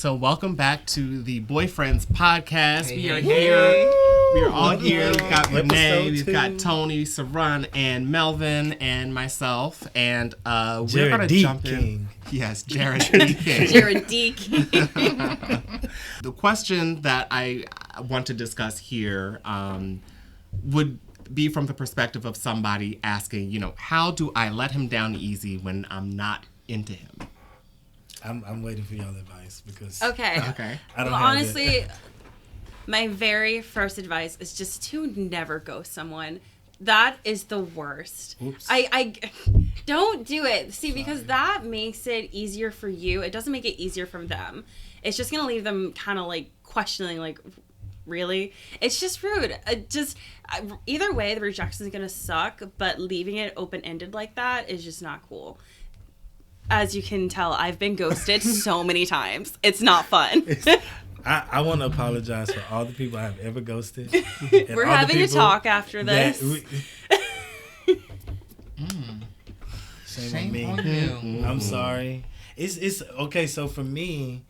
So welcome back to the BoyFriends podcast. Hey, we are hey, here. hey. We are all here. We've got Renee, we've two. got Tony, Sarun, and Melvin, and myself. And we're Jarrod going to D. jump in. King. Yes, Jarrod D. King. Jarrod D. The question that I want to discuss here would be from the perspective of somebody asking, how do I let him down easy when I'm not into him? I'm waiting for y'all advice because Okay. I don't Well, have honestly, my very first advice is just to never ghost someone. That is the worst. Oops. I don't do it. See, because that makes it easier for you. It doesn't make it easier for them. It's just going to leave them kind of like questioning, like, really? It's just rude. Either way, the rejection is going to suck, but leaving it open-ended like that is just not cool. As you can tell, I've been ghosted so many times. It's not fun. I want to apologize for all the people I have ever ghosted. We're having a talk after this. Shame on on me. you. I'm sorry. It's okay. So for me,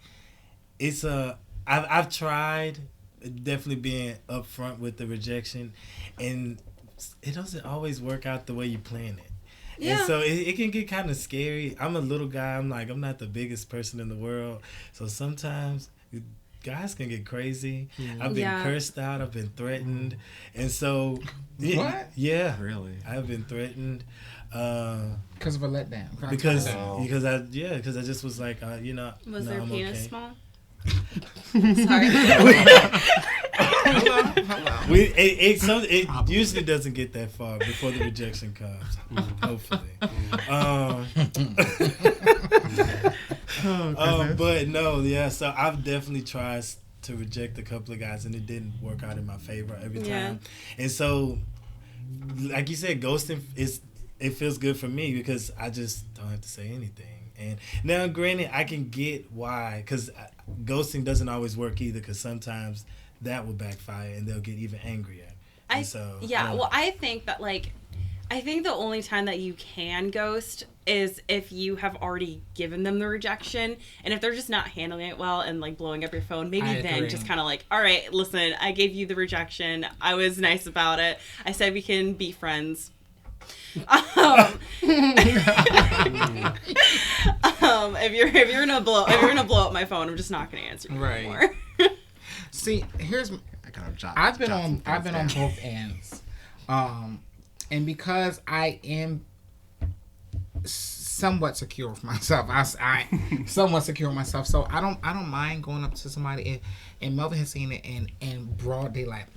it's I've tried definitely being upfront with the rejection, and it doesn't always work out the way you plan it. Yeah. And so it can get kind of scary. I'm a little guy. I'm not the biggest person in the world. So sometimes guys can get crazy. I've been cursed out. I've been threatened. And so... What? Yeah. Really? I've been threatened. Because of a letdown. Because I just was like, Was their I'm penis okay. small? Sorry. Hello. It usually doesn't get that far before the rejection comes. Hopefully. But no, yeah. So I've definitely tried to reject a couple of guys, and it didn't work out in my favor every time. Yeah. And so, like you said, ghosting it feels good for me because I just don't have to say anything. And now, granted, I can get why, because ghosting doesn't always work either, because sometimes that will backfire and they'll get even angrier. I think that, I think the only time that you can ghost is if you have already given them the rejection, and if they're just not handling it well and, blowing up your phone, maybe then just kind of all right, listen, I gave you the rejection. I was nice about it. I said we can be friends. If you're gonna blow up my phone, I'm just not gonna answer you anymore. See, I've been on both ends, and because I am somewhat secure with myself, I somewhat secure with myself, so I don't mind going up to somebody, and Melvin has seen it in broad daylight.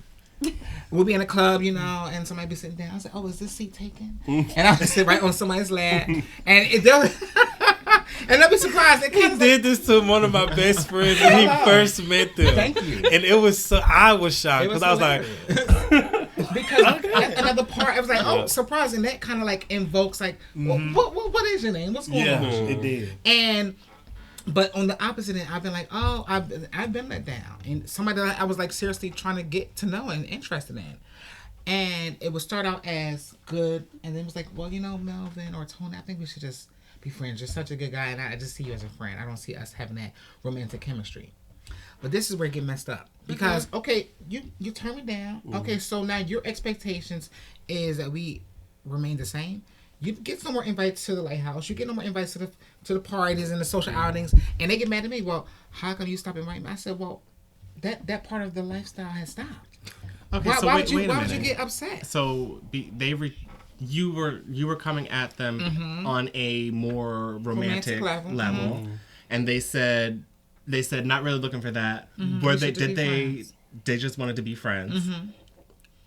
We'll be in a club, and somebody be sitting down. I say, "Oh, is this seat taken?" And I'll just sit right on somebody's lap, and they'll be surprised. He did this to one of my best friends when he first met them. Thank you. And I was shocked because I was like, because another part, I was like, "Oh, surprising!" That kind of invokes what is your name? What's going on? Yeah, it did. But on the opposite end, I've been like, oh, I've been let down. And somebody that I was seriously trying to get to know and interested in. And it would start out as good, and then it was like, well, Melvin or Tony, I think we should just be friends. You're such a good guy, and I just see you as a friend. I don't see us having that romantic chemistry. But this is where it get messed up. Because, okay, you turn me down. Mm-hmm. Okay, so now your expectations is that we remain the same. You get no more invites to the lighthouse. You get no more invites to the parties and the social outings, and they get mad at me. Well, how come you stop inviting me? I said, well, that part of the lifestyle has stopped. Okay, why would you get upset? So you were coming at them on a more romantic level. Mm-hmm. And they said not really looking for that. Mm-hmm. They just wanted to be friends. Mm-hmm.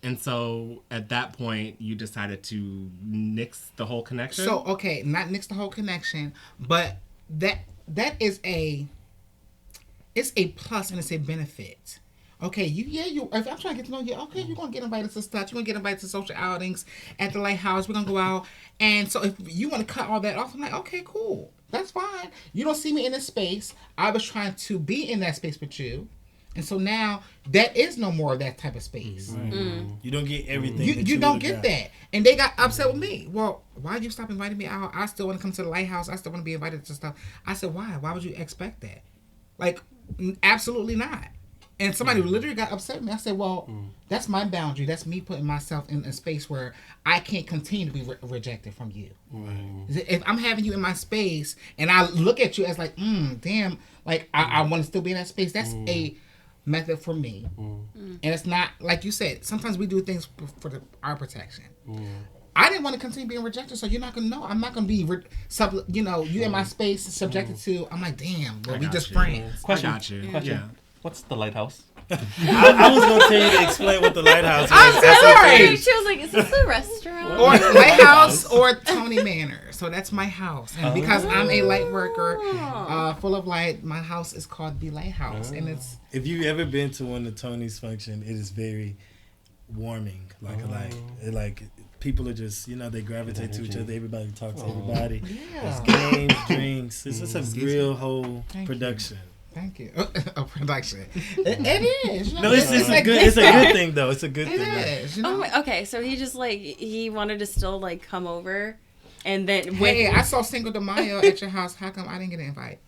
And so, at that point, you decided to nix the whole connection? So, okay, not nix the whole connection, but that is it's a plus and it's a benefit. Okay, if I'm trying to get to know you, okay, you're going to get invited to stuff. You're going to get invited to social outings at the lighthouse. We're going to go out. And so, if you want to cut all that off, I'm like, okay, cool. That's fine. You don't see me in this space. I was trying to be in that space with you. And so now that is no more of that type of space. Right. Mm. You don't get everything. You don't get that. And they got upset with me. Well, why you stop inviting me out? I still want to come to the lighthouse. I still want to be invited to stuff. I said, why? Why would you expect that? Absolutely not. And somebody literally got upset with me. I said, well, that's my boundary. That's me putting myself in a space where I can't continue to be rejected from you. Right. If I'm having you in my space and I look at you as like, damn, like I want to still be in that space, that's a method for me. And it's not, like you said, sometimes we do things for our protection. I didn't want to continue being rejected, so you're not going to know. I'm not going to be, you in my space subjected to, I'm like, damn, well, we just friends. Question. I got you. Question. Yeah. What's the lighthouse? I was going to tell you to explain what the lighthouse is. I'm sorry. She was like, is this a restaurant? Or Lighthouse or Tony Manor. So that's my house. And because I'm a light worker, full of light, my house is called the Lighthouse. And it's... If you've ever been to one of Tony's function, it is very warming. Like people are just, they gravitate to each other. Everybody talks to everybody. Yeah. There's games, drinks. It's just a real whole production. Thank you. A production. It is. No, it's a good thing, though. It's a good thing. It is. Okay, so he just he wanted to still come over, and then I saw Cinco de Mayo at your house. How come I didn't get an invite?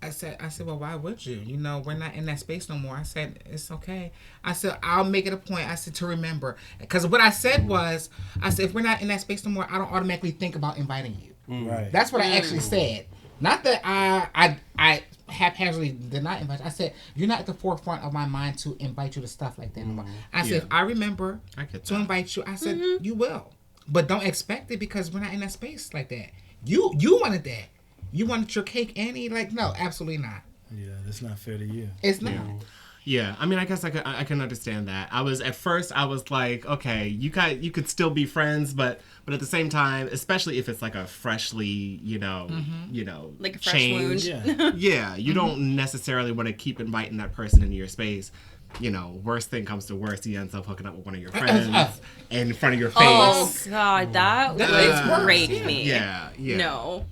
I said, well, why would you? We're not in that space no more. I said, it's okay. I said, I'll make it a point. I said, to remember. Because what I said was, if we're not in that space no more, I don't automatically think about inviting you. Right. That's what I actually said. Not that I haphazardly did not invite you. I said, you're not at the forefront of my mind to invite you to stuff like that anymore. I said, if I remember to invite you, I said, you will. But don't expect it because we're not in that space like that. You wanted that. You wanted your cake, Annie? No, absolutely not. Yeah, that's not fair to you. It's not. Yeah, I mean, I guess I can understand that. At first I was like, okay, you could still be friends, but at the same time, especially if it's like a freshly, like a fresh change. wound. Yeah, you don't necessarily want to keep inviting that person into your space. Worst thing comes to worst, he ends up hooking up with one of your friends in front of your face. Oh God, that would break me. Yeah. No.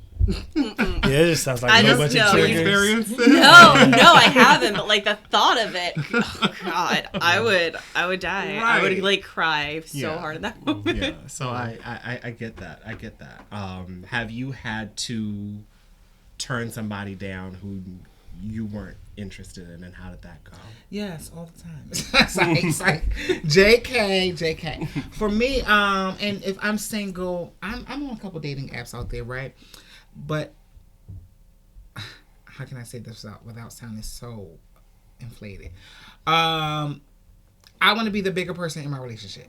Yeah, it just sounds like a bunch of triggers. No, I haven't. But the thought of it, oh God, I would die. Right. I would cry so hard in that moment. Yeah. So I get that. Have you had to turn somebody down who you weren't interested in, and how did that go? Yes, all the time. It's like JK. For me, and if I'm single, I'm on a couple dating apps out there, right? But how can I say this without sounding so inflated? I want to be the bigger person in my relationship.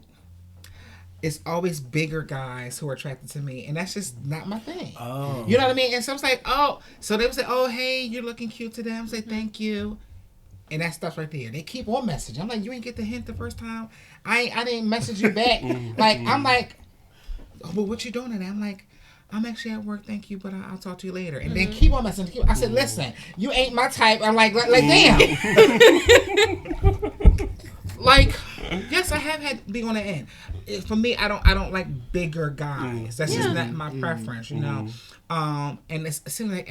It's always bigger guys who are attracted to me, and that's just not my thing. Oh. You know what I mean? And so it's like, so they would say, oh, hey, you're looking cute today. I'm say, thank you. And that stuff right there. They keep on messaging. I'm like, you ain't get the hint the first time. I didn't message you back. I'm like, oh, but what you doing today? I'm like, I'm actually at work, thank you, but I'll talk to you later. And then keep on messaging. I said, listen, you ain't my type. I'm like damn. Yes, I have had to be on the end. For me, I don't like bigger guys. That's just not my preference, And it seems like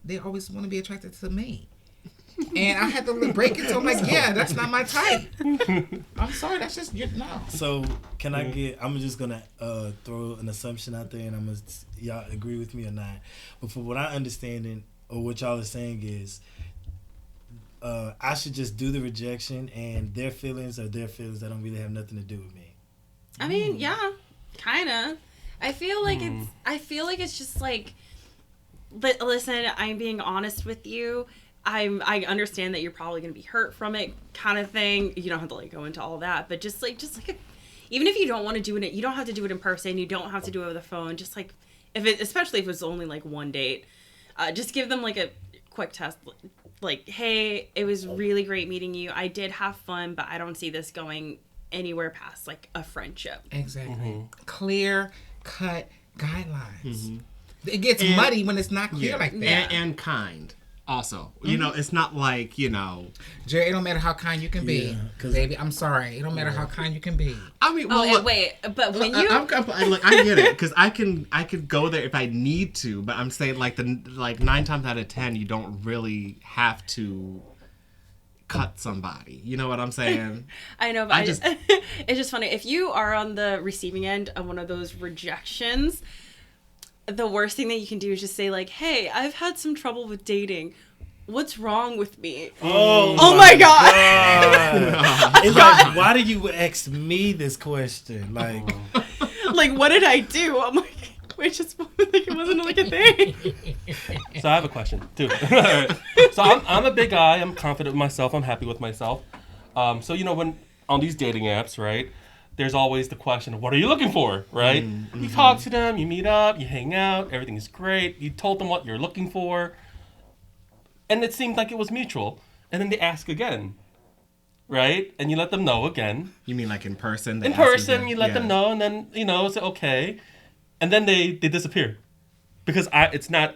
they always want to be attracted to me. And I had to break it to them that's not my type. I'm sorry, that's just no. So can I I'm just gonna throw an assumption out there, and y'all agree with me or not. But for what I understand or what y'all are saying is, I should just do the rejection, and their feelings are their feelings. That don't really have nothing to do with me. I mean, yeah, kinda. I feel like it's just but listen, I'm being honest with you. I understand that you're probably going to be hurt from it, kind of thing. You don't have to go into all that, but even if you don't want to do it, you don't have to do it in person. You don't have to do it over the phone. Just especially if it's only one date, just give them a quick test. Hey, it was really great meeting you. I did have fun, but I don't see this going anywhere past a friendship. Exactly. Clear cut guidelines. It gets muddy when it's not clear like that. And kind. Also, it's not Jerry, it don't matter how kind you can be, baby. I'm sorry, it don't matter how kind you can be. I mean, wait, but when you, I get it, because I could go there if I need to, but I'm saying 9 times out of 10, you don't really have to cut somebody. You know what I'm saying? I know, but it's just funny if you are on the receiving end of one of those rejections. The worst thing that you can do is just say hey, I've had some trouble with dating. what's wrong with me? Oh my God. It's like, why do you ask me this question? Like, like, what did I do? I'm like, wait, just like it wasn't like a thing. So I have a question too. So I'm a big guy. I'm confident with myself. I'm happy with myself. So when on these dating apps, right? There's always the question of what are you looking for, right? Mm-hmm. You talk to them, you meet up, you hang out, everything is great. You told them what you're looking for, and it seemed like it was mutual. And then they ask again, right? And you let them know again. You mean like in person? In person, you let them know, and then say okay, and then they disappear because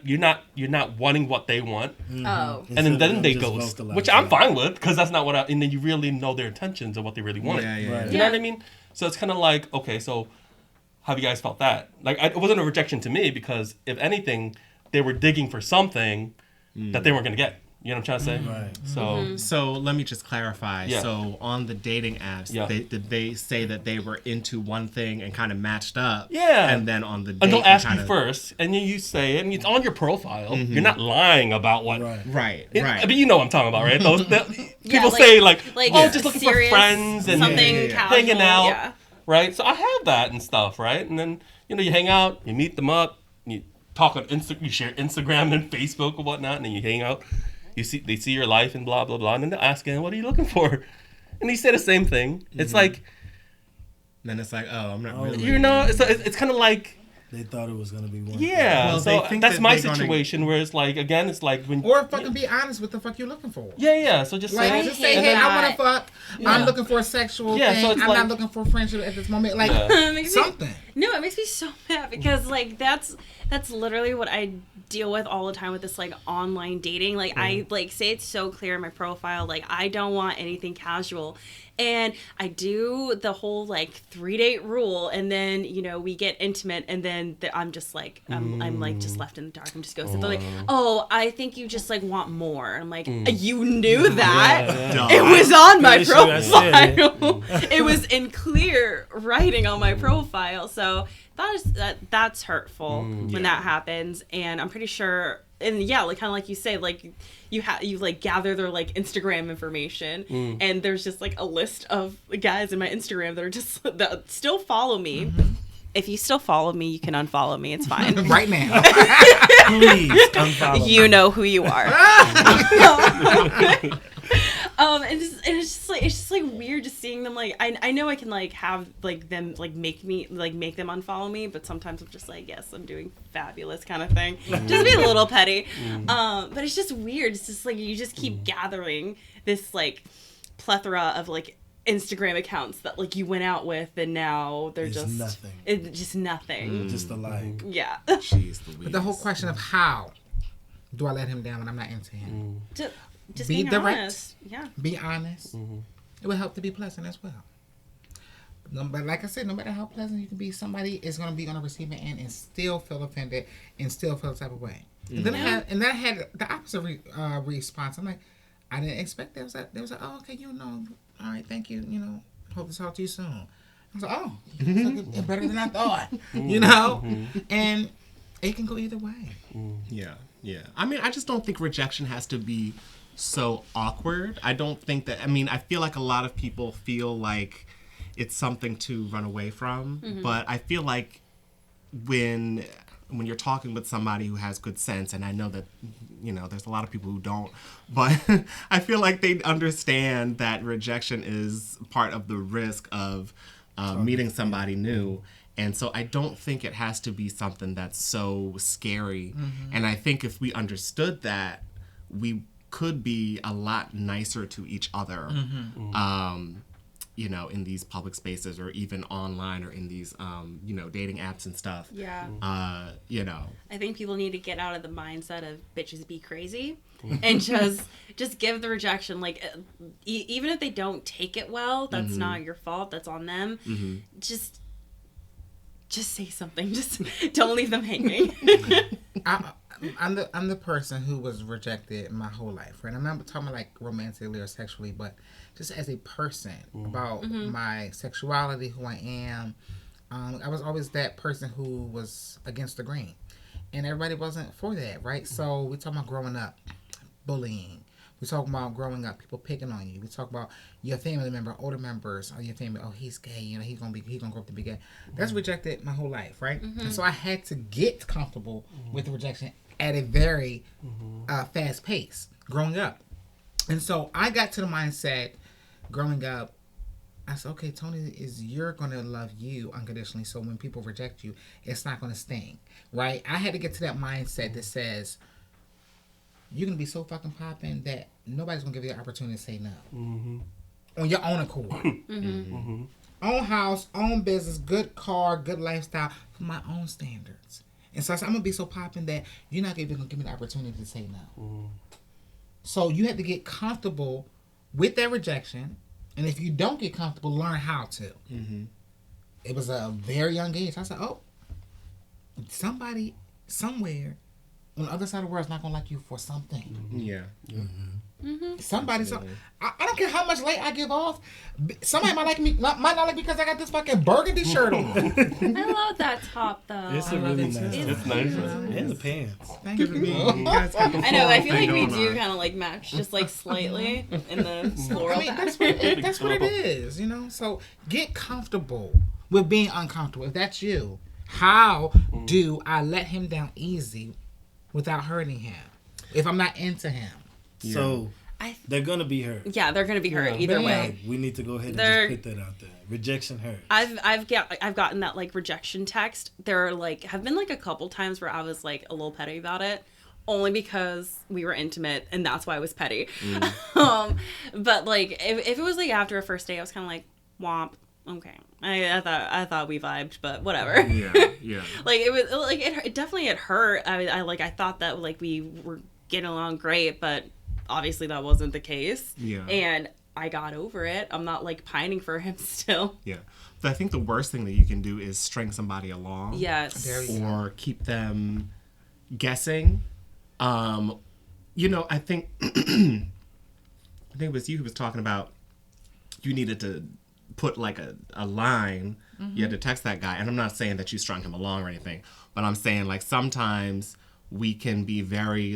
you're not wanting what they want. Mm-hmm. Oh, and then they ghost, which I'm fine with because that's not and then you really know their intentions of what they really wanted. Yeah. You know what I mean? So it's kind of like, okay, so have you guys felt that? Like, it wasn't a rejection to me because, if anything, they were digging for something that they weren't going to get. You know what I'm trying to say? Right. So let me just clarify. Yeah. So on the dating apps, did they say that they were into one thing and kind of matched up? Yeah. And then on the date, and they'll ask you first, and then you say it, and it's on your profile. Mm-hmm. You're not lying about what. Right. I mean, you know what I'm talking about, right? People say just looking for friends and hanging out, right? So I have that and stuff, right? And then you hang out, you meet them up, you talk on you share Instagram and Facebook and whatnot, and then you hang out. They see your life and blah blah blah, and then they're asking, "What are you looking for?" And you say the same thing. Mm-hmm. It's like, then it's like, oh, I'm not really. It's kind of like they thought it was gonna be one. Yeah, well, so that's my situation. Where it's like, again, it's like when fucking be honest with the fuck you're looking for. Yeah. So just say, hey, I want to fuck. Yeah. I'm looking for a sexual thing. So I'm not looking for friendship at this moment. Like something. It makes me so mad because that's literally what I deal with all the time with this online dating. I say it's so clear in my profile. I don't want anything casual. And I do the whole 3-date rule, and then we get intimate, and then I'm just I'm just left in the dark. I'm just ghosted. They're like, oh, I think you just want more. I'm like, you knew that? Yeah. It was on my profile. It was in clear writing on my profile. So that's hurtful when that happens, and I'm pretty sure. And kind of like you say, you gather their Instagram information, and there's just a list of guys in my Instagram that are just that still follow me. Mm-hmm. If you still follow me, you can unfollow me. It's fine. Right now. Please unfollow me. You know who you are. And it's just weird just seeing them. I know I can have them make them unfollow me, but sometimes I'm just yes, I'm doing fabulous kind of thing. Just be a little petty. But it's just weird. It's just you just keep gathering this plethora of Instagram accounts that you went out with, and now they're nothing. It's just nothing. Just a like. Yeah. Jeez, but the whole question of how do I let him down when I'm not into him? Just be direct. Honest. Yeah. Be honest. Mm-hmm. It will help to be pleasant as well. But like I said, no matter how pleasant you can be, somebody is going to be on the receiving end and still feel offended and still feel the type of way. Mm-hmm. And then I had the opposite response. I'm like, I didn't expect that. They was like, oh, okay, all right, thank you. Hope to talk to you soon. I was like, oh, it's better than I thought. And it can go either way. Yeah. I mean, I just don't think rejection has to be so awkward. I don't think that. I mean, I feel like a lot of people feel like it's something to run away from, but I feel like when you're talking with somebody who has good sense, and I know that there's a lot of people who don't, but I feel like they understand that rejection is part of the risk of meeting somebody new. And so I don't think it has to be something that's so scary. Mm-hmm. And I think if we understood that, we could be a lot nicer to each other, in these public spaces or even online or in these, dating apps and stuff. Yeah. I think people need to get out of the mindset of bitches be crazy and just give the rejection. Even if they don't take it well, that's not your fault. That's on them. Mm-hmm. Just say something. Just don't leave them hanging. I'm the person who was rejected my whole life, right? I'm not talking about romantically or sexually, but just as a person about my sexuality, who I am. I was always that person who was against the grain, and everybody wasn't for that, right? So we talking about growing up. bullying. We talk about growing up, people picking on you. We talk about your family member, older members, or your family. Oh, he's gay. You know, he's gonna grow up to be gay. That's rejected my whole life, right? And so I had to get comfortable with the rejection at a very fast pace growing up. And so I got to the mindset growing up. I said, okay, Tony, you're gonna love you unconditionally. So when people reject you, it's not gonna sting, right? I had to get to that mindset that says, you're going to be so fucking popping that nobody's going to give you the opportunity to say no. On your own accord. Own house, own business, good car, good lifestyle, for my own standards. And so I said, I'm going to be so popping that you're not even going to give me the opportunity to say no. So you have to get comfortable with that rejection. And if you don't get comfortable, learn how to. It was a very young age. I said, oh, somebody, somewhere, on the other side of the world is not gonna like you for something. Somebody, I don't care how much light I give off. Somebody might not like me because I got this fucking burgundy shirt on. I love that top though. It's a really nice. It's nice. And the pants. Thank you. I know. I feel like we do kind of like match, just like slightly in the floral. I mean, that's what it is, you know. So get comfortable with being uncomfortable. If that's you, how do I let him down easy without hurting him? If I'm not into him. So they're gonna be hurt. Yeah, they're gonna be hurt either way. We need to go ahead and just put that out there. Rejection hurts. I've gotten that like rejection text. There are like have been like a couple times where I was like a little petty about it, only because we were intimate and that's why I was petty. But like if it was like after a first date, I was kind of like womp. Okay, I thought we vibed, but whatever. Like it was like it definitely it hurt. I thought that like we were getting along great, but obviously that wasn't the case. And I got over it. I'm not like pining for him still. But I think the worst thing that you can do is string somebody along. Or keep them guessing. You know, I think it was you who was talking about you needed to put like a line. You had to text that guy. And I'm not saying that you strung him along or anything, but I'm saying like sometimes we can be very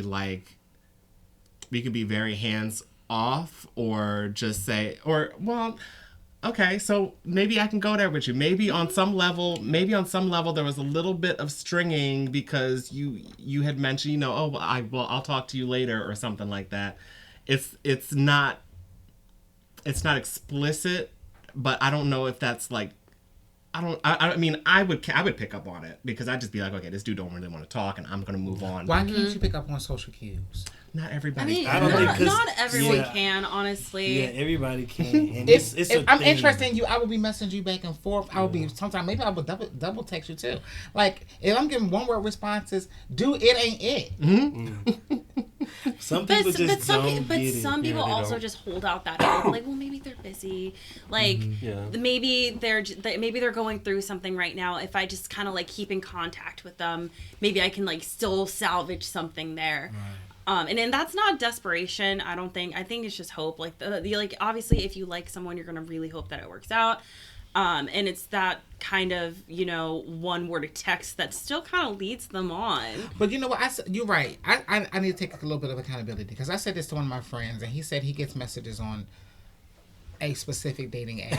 hands off, or just say, or well, okay, so maybe I can go there with you. Maybe on some level there was a little bit of stringing because you had mentioned, you know, oh, I'll talk to you later or something like that. It's not explicit, but I don't know if that's like, I mean, I would pick up on it because I'd just be like, okay, this dude don't really want to talk, and I'm gonna move on. Why can't you pick up on social cues? Not everybody. I mean, not everyone can, honestly. Yeah, everybody can. And if I'm interested in you, I will be messaging you back and forth. I will be sometimes maybe I will double text you too. Like if I'm giving one word responses, dude, it ain't it. Some people some people also just hold out that hope. Like, well, maybe they're busy. Like maybe they're going through something right now. If I just kind of like keep in contact with them, maybe I can like still salvage something there. Right. And that's not desperation, I don't think. I think it's just hope. Like, like obviously, if you like someone, you're going to really hope that it works out. And it's that kind of, you know, one word of text that still kind of leads them on. But you know what? You're right. I need to take a little bit of accountability because I said this to one of my friends, and he said he gets messages on a specific dating app.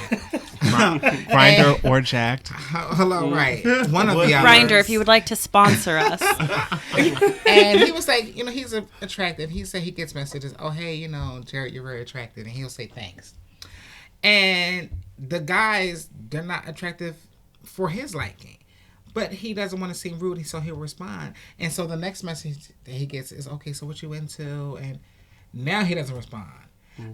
Grindr or Jacked. Hello, right. One of the others. Grindr, if you would like to sponsor us. And he was like, you know, he's attractive. He said he gets messages, oh, hey, you know, Jarrod, you're very attractive. And he'll say thanks. And the guys, they're not attractive for his liking. But he doesn't want to seem rude, so he'll respond. And so the next message that he gets is, okay, so what you into? And now he doesn't respond.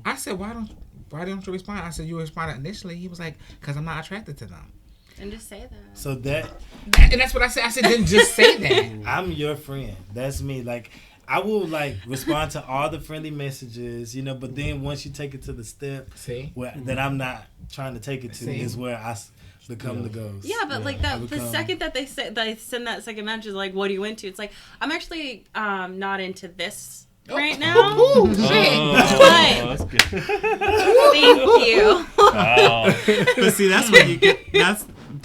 I said, why don't you respond? I said, you responded initially. He was like, because I'm not attracted to them. And just say that. So and that's what I said. I said, then just say that. I'm your friend. That's me. Like, I will like respond to all the friendly messages, you know, but then once you take it to the step that I'm not trying to take it to is where I become the ghost. Yeah, but like that, the second that they send that second message, like, what are you into? It's like, I'm actually not into this right now. Oh, shit. That's good. Thank you. Wow. But see, that's what you get.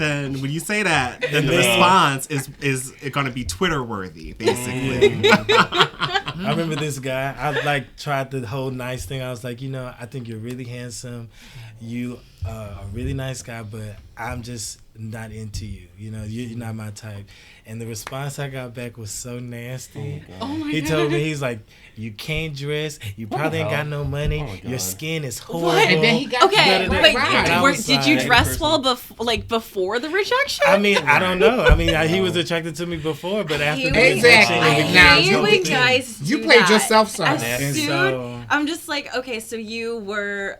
then when you say that, then the response is going to be Twitter worthy, basically. I remember this guy. I like tried the whole nice thing. I was like, I think you're really handsome. You are a really nice guy, but I'm just not into you. You're not my type. And the response I got back was so nasty. Oh my God. He told me, he's like, you can't dress. You probably ain't got no money. Your skin is horrible. What? And then he got did you dress well before the rejection? I mean, I don't know. I mean, he was attracted to me before, but after the rejection, I hate when guys do you played that. yourself, son. As soon, I'm just like, okay, so you were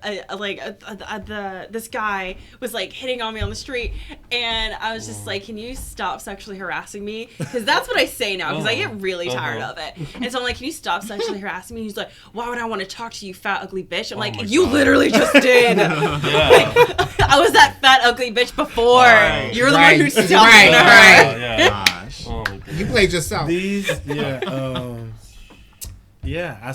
this guy was like hitting on me on the street, and I was just like, can you stop sexually harassing me? Because that's what I say now, because I get really tired of it. And so I'm like, can you stop sexually harassing me? He's like, why would I want to talk to you, fat ugly bitch? I'm like, you literally just did. Like, I was that fat ugly bitch before. Right. You're the one who's talking to her. Gosh. You played yourself.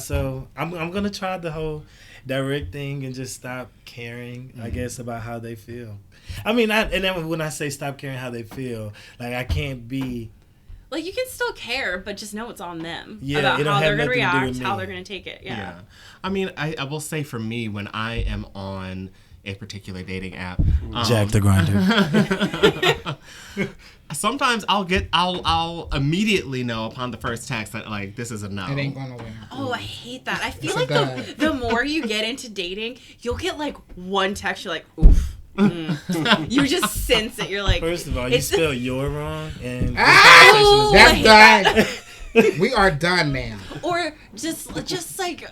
So I'm gonna try the whole direct thing and just stop caring, I guess, about how they feel. I mean, and then when I say stop caring how they feel, like I can't be. Like, you can still care, but just know it's on them. Yeah, about how they're going to react, how they're going to take it. Yeah. I mean, I will say for me, when I am on a particular dating app, Jack the Grinder. Sometimes I'll immediately know upon the first text that, like, this is a no. It ain't going nowhere. Oh, I hate that. I feel like the more you get into dating, you'll get like one text, you're like, oof. You just sense it. You're like, first of all, you spell "your" wrong, and that's done. We are done, man. Or just like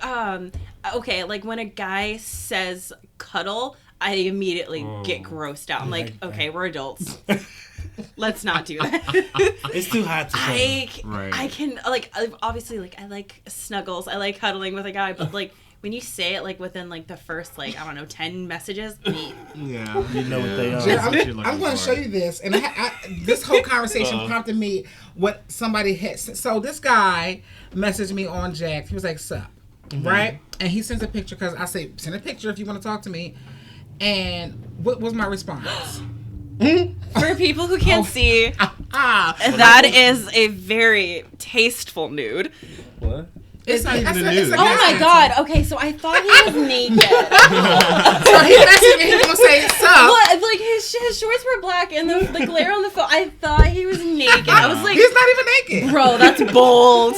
okay, like when a guy says cuddle, I immediately get grossed out. I'm like, okay, we're adults. Let's not do that. It's too hot to I can obviously like I like snuggles. I like cuddling with a guy, but like. When you say it, like, within, like, the first, like, I don't know, 10 messages, yeah, you know what they are. I'm going to show you this. And this whole conversation prompted me what somebody had. So this guy messaged me on Jack. He was like, sup, right? And he sends a picture because I say, send a picture if you want to talk to me. And what was my response? For people who can't see, that is a very tasteful nude. What? It's not even a nude. Oh my God. Okay, so I thought he was naked. So he messaged me. He was gonna say sup. Well, like his shorts were black and the glare on the phone. I thought he was naked. I was like, he's not even naked, bro. That's bold.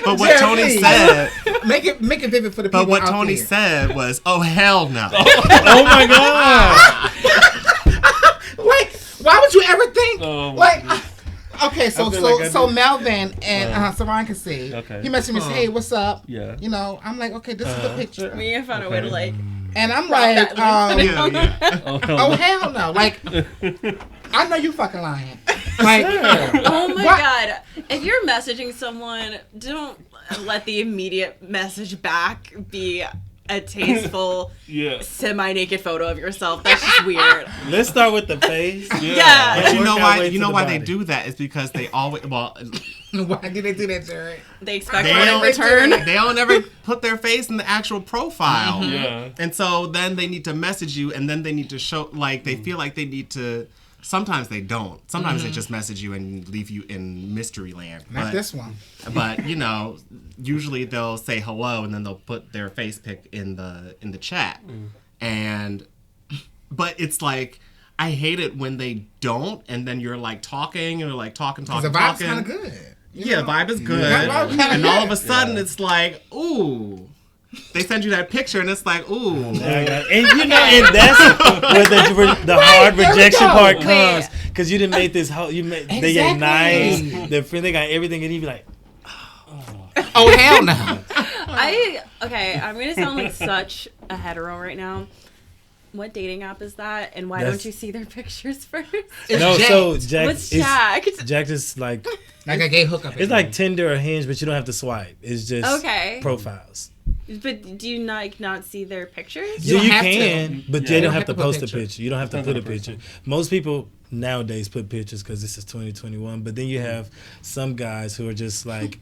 But what Tony said. Make it vivid for the people. But what Tony said was, "Oh hell no." Oh my God. Like, why would you ever think like? Okay, so Melvin and Sarun can see. Okay. He messaged me and said, "Hey, what's up?" Yeah. I'm like, "Okay, this is the picture." Me, I found a way to like. And I'm like, oh hell no! Like, I know you fucking lying. Like, oh my God! If you're messaging someone, don't let the immediate message back be a tasteful, semi-naked photo of yourself. That's just weird. Let's start with the face. Yeah. But you know why they do that is because they always why do they do that, Jarrod? They expect one in return. They don't ever put their face in the actual profile. Mm-hmm. Yeah. And so then they need to message you, and then they need to show, like, they feel like they need to. Sometimes they don't. Sometimes they just message you and leave you in mystery land. Not this one. But usually they'll say hello and then they'll put their face pic in the chat. But it's like, I hate it when they don't, and then you're like talking and you're like talking. The vibe's kind of good. The vibe is good. And all of a sudden it's like, ooh. They send you that picture and it's like, ooh. And and that's where the hard rejection part comes. Because you didn't make this whole, they get nice, they got everything, and you be like, oh hell no. I'm going to sound like such a hetero right now. What dating app is that? And why don't you see their pictures first? It's Jacked. Jacked is like a gay hookup. It's like Tinder or Hinge, but you don't have to swipe. It's just profiles. But do you not see their pictures? You can, but they don't have to post a picture. You don't have to put a picture. Most people nowadays put pictures because this is 2021. But then you have some guys who are just like,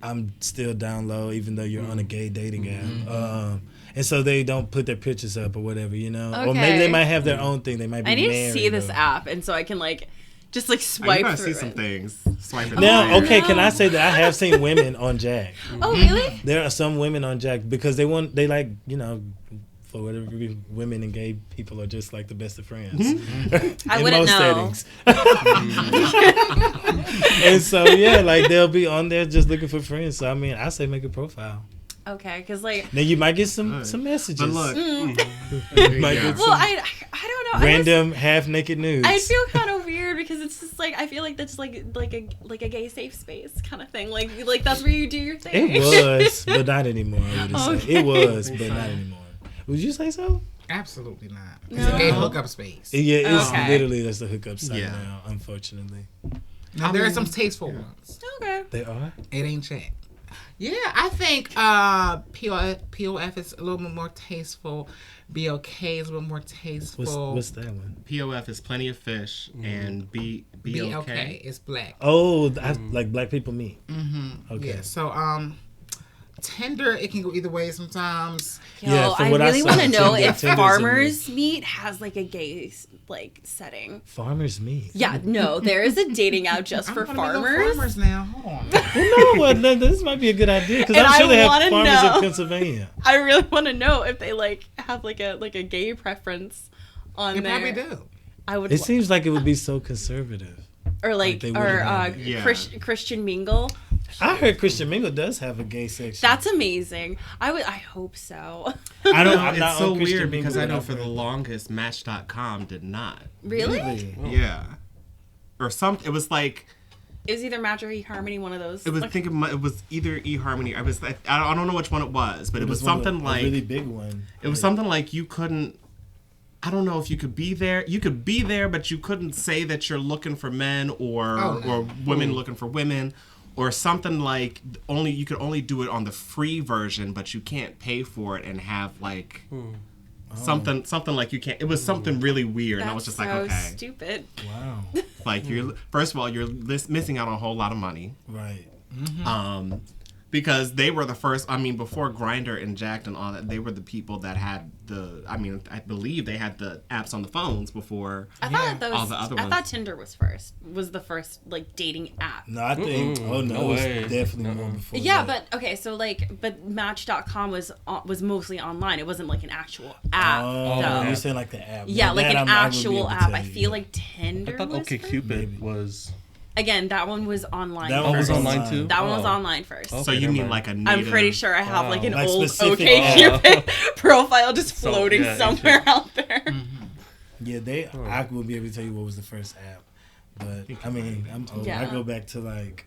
I'm still down low, even though you're on a gay dating app. And so they don't put their pictures up or whatever, you know? Okay. Or maybe they might have their own thing. They might be I need married to see this or... app, and so I can like just like You swipe gotta through see some it. things. Swipe it Now, through. okay, can I say that I have seen women on Jack? Oh, really? There are some women on Jack because they like, you know, for whatever reason, women and gay people are just like the best of friends. I in wouldn't most know. settings. And so, yeah, like they'll be on there just looking for friends. So, I mean, I say make a profile. Okay, because like. Then you might get some messages. But look, You might Yeah. get Well, some I don't know. random half-naked nudes. I feel kind of weird because it's just like I feel like that's like a gay safe space kind of thing. Like that's where you do your thing. It was, but not anymore. I would say Okay. it was, but not anymore. Would you say so? Absolutely not. It's No. a gay hookup space. Yeah, it's Okay. literally just a hookup site Yeah. now. Unfortunately, Now, there are some tasteful ones. Okay. they are. It ain't check. Yeah, I think POF is a little bit more tasteful. BOK is a little more tasteful. What's that one? POF is plenty of fish, and BOK BOK. is black. Oh, like black people meet. Mm-hmm. Okay. Yeah, so Tinder, it can go either way sometimes. Yo, Yeah, from I what I really saw want to on know Tinder, if Tinder's Farmers Meet has like a gay like setting. Farmers meet. Yeah, no, there is a dating app just I'm for gonna be no farmers. farmers now. Hold on. You know what? This might be a good idea because And I'm sure I they have wanna farmers know. in Pennsylvania. I really want to know if they like have like a gay preference on They there. probably do. I would It seems like it would be so conservative. or like they wouldn't or have it. Yeah. Christian Mingle. I heard Christian Mingle does have a gay section. That's amazing. I hope so. I don't. No, I'm not it's so on Christian weird Mingle, because I but know I've for the heard- longest, Match.com did not. Really? Yeah. Or something. It was like It was either Match or eHarmony, one of those. it was. Like, It was either eHarmony. I don't know which one it was, but it was one of something a like really big one. it was something like you couldn't. I don't know if you could be there. You could be there, but you couldn't say that you're looking for men or women looking for women, or something like you could only do it on the free version, but you can't pay for it and have like something like you can't. It was something really weird, and I was just like, so okay, stupid. Wow. like you're first of all you're missing out on a whole lot of money. Right. Because they were the first. I mean, before Grindr and Jacked and all that, they were the people that had the. I mean, I believe they had the apps on the phones before. I thought those. all the other I ones. thought Tinder was the first like dating app. No, I think. Oh no, no it was way. definitely more before. Yeah, that. but okay, so like, but Match.com was mostly online. It wasn't like an actual app. Oh, though. you're saying like the app? Yeah, Now like that an I would be actual able to app. tell I you. feel like Tinder I thought was OkCupid was. Again, that one was online. That Oh, one it was first. online too. That one was Oh. online first. Okay, So you never mean mind. like a native? I'm pretty sure I have like an Like old specific OkCupid profile just So, floating yeah, somewhere out there. Yeah, I will be able to tell you what was the first app, but I mean, I'm old. Yeah. I go back to like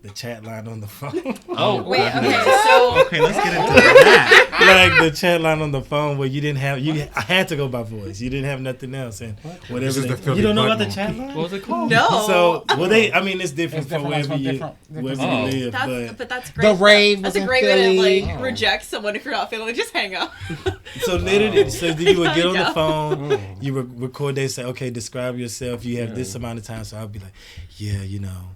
the chat line on the phone. Oh, Wait, okay, so Okay, let's get into that. Like the chat line on the phone where you didn't have I had to go by voice. You didn't have nothing else, and whatever. This is the you filthy don't know about the button. chat line? what was it called? no. So I mean, it's different It's from different, wherever you different. live, But that's great. The rave That's was a in great way to Philly. like reject someone if you're not feeling it. Just hang up. So literally, so you would get on the Yeah. phone, you record. They say, okay, describe yourself. You have this amount of time. So I'll be like, yeah, you know,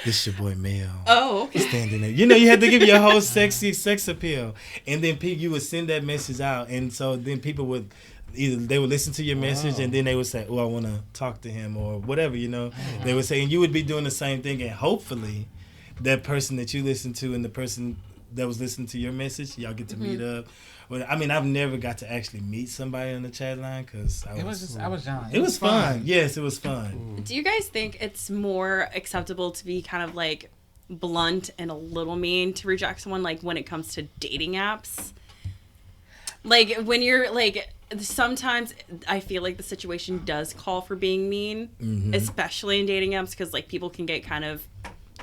this your boy Mel. Oh, okay. Standing there, you know, you had to give your whole sexy sex appeal, and then you would send that message out, and so then people would either they would listen to your message, and then they would say, oh, I want to talk to him or whatever, you know. They would say, and you would be doing the same thing, and hopefully, that person that you listened to and the person that was listening to your message, y'all get to meet up. Well, I mean, I've never got to actually meet somebody on the chat line because I was young. It was fun. Yes, it was fun. Do you guys think it's more acceptable to be kind of like blunt and a little mean to reject someone, like when it comes to dating apps? Like when you're like, sometimes I feel like the situation does call for being mean, especially in dating apps, because like people can get kind of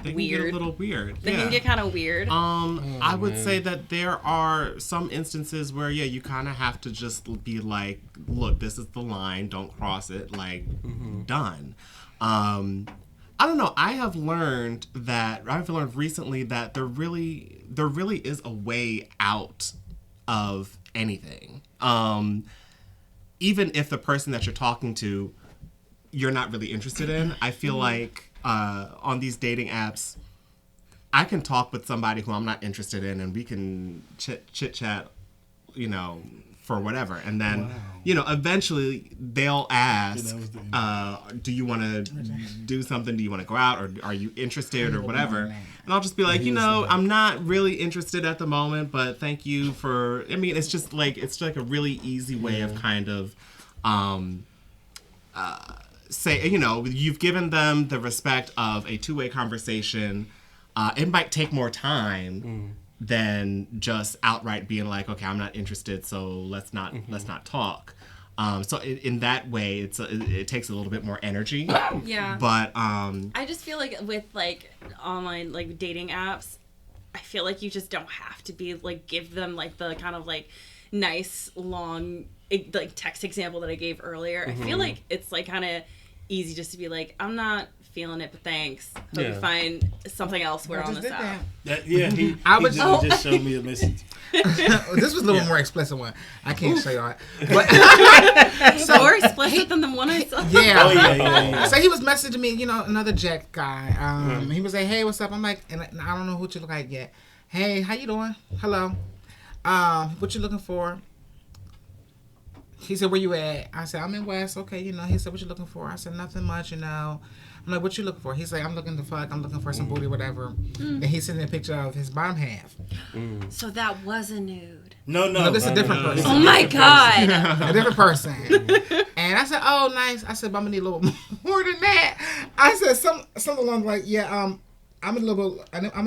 They weird. can get a little weird. They can get kind of weird. I would say that there are some instances where, yeah, you kind of have to just be like, look, this is the line, don't cross it, like, done. I don't know. I have learned recently that there really is a way out of anything. Even if the person that you're talking to, you're not really interested in, I feel like on these dating apps, I can talk with somebody who I'm not interested in, and we can chit chat, for whatever, and then eventually they'll ask, do you want to do something? Do you want to go out, or are you interested, or whatever? And I'll just be like, I'm not really interested at the moment, but thank you for. I mean, it's just like a really easy way of kind of say, you've given them the respect of a two-way conversation. It might take more time than just outright being like, okay, I'm not interested, so let's not talk. So in that way, it takes a little bit more energy. Yeah. But I just feel like with like online like dating apps, I feel like you just don't have to be like give them like the kind of like nice long like text example that I gave earlier. I feel like it's like kind of easy just to be like, I'm not feeling it, but thanks. Hope you find something else where on this app. He just showed me a message. This was a little more explicit one. I can't show y'all. But more explicit than the one I saw. Yeah. Yeah. So he was messaging me, another Jack guy. He was like, "Hey, what's up?" I'm like, and I don't know who you look like yet. Hey, how you doing? Hello. What you looking for? He said, "Where you at?" I said, "I'm in West." Okay, He said, "What you looking for?" I said, "Nothing much, I'm like, "What you looking for?" He's like, "I'm looking to fuck. I'm looking for some booty, whatever." And he's sending a picture of his bottom half. So that was a nude. No, this is a different person. Oh my God. A different person. And I said, "Oh, nice." I said, "But I'm gonna need a little more than that." I said something along like, "Yeah, I'm gonna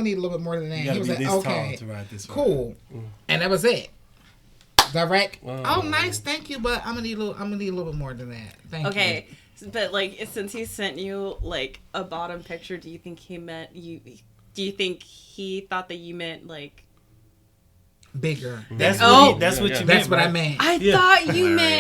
need a little bit more than that." He was like, "Okay, cool." And that was it. Direct. Wow. Oh, nice, thank you, but I'm gonna need a little bit more than that. Thank you. Okay, but like since he sent you like a bottom picture, do you think he meant you? Do you think he thought that you meant like bigger? That's what I meant. I thought you meant